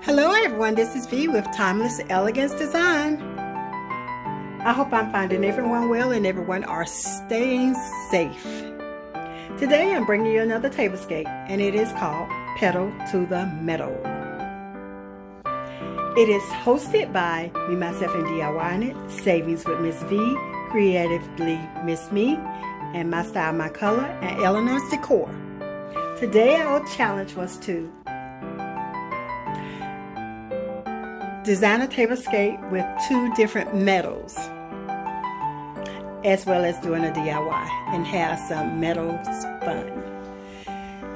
Hello everyone, this is Vee with Timeless Elegance Design. I hope I'm finding everyone well and everyone are staying safe. Today I'm bringing you another tablescape and it is called Pedal to the Metal. It is hosted by me, myself, and DIYing it, Savings with Ms Vee, Creatively MsMe, and Mystylemycolor, and Eleanor's Decor. Today our challenge was to design a tablescape with 2 different metals, as well as doing a DIY and have some metals fun.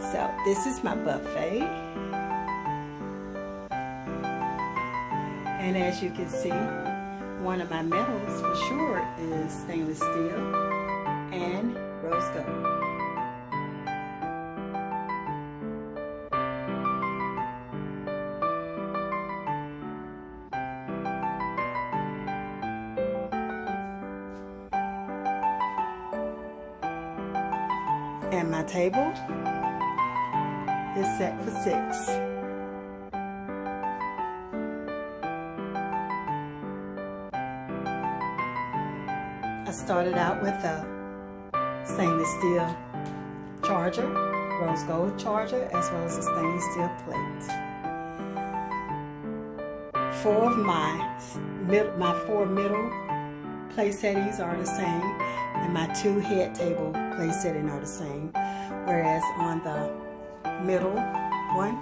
So this is my buffet, and as you can see, one of my metals for sure is stainless steel and rose gold. And my table is set for 6. I started out with a stainless steel charger, rose gold charger, as well as a stainless steel plate. 4 of my 4 middle place settings are the same, and my 2 head table place setting are the same. Whereas on the middle one,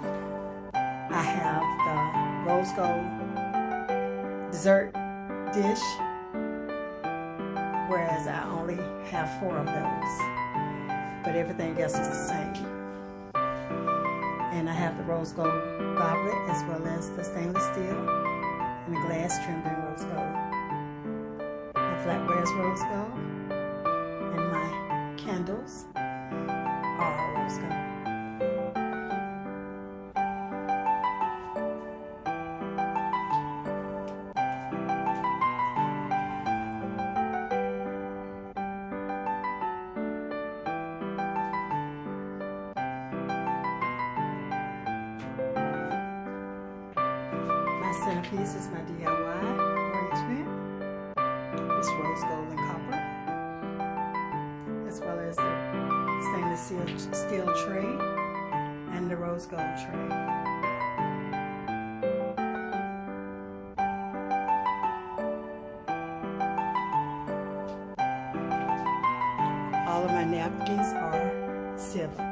I have the rose gold dessert dish, whereas I only have 4 of those, but everything else is the same. And I have the rose gold goblet as well as the stainless steel and the glass trimmed in rose gold. My flatware is rose gold, and my candles are rose gold. My centerpiece is my DIY arrangement. It's rose gold and copper, as well as the stainless steel tray and the rose gold tray. All of my napkins are silver.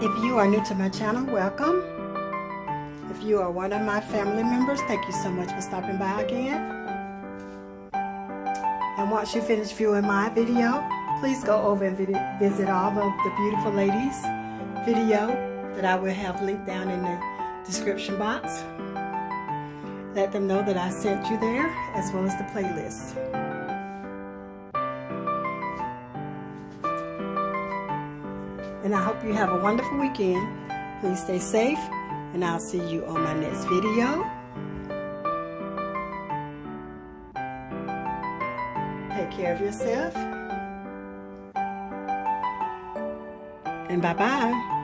If you are new to my channel, welcome. If you are one of my family members, thank you so much for stopping by again. And once you finish viewing my video, please go over and visit all of the beautiful ladies' video that I will have linked down in the description box. Let them know that I sent you there, as well as the playlist. And I hope you have a wonderful weekend. Please stay safe, and I'll see you on my next video. Take care of yourself. And bye-bye.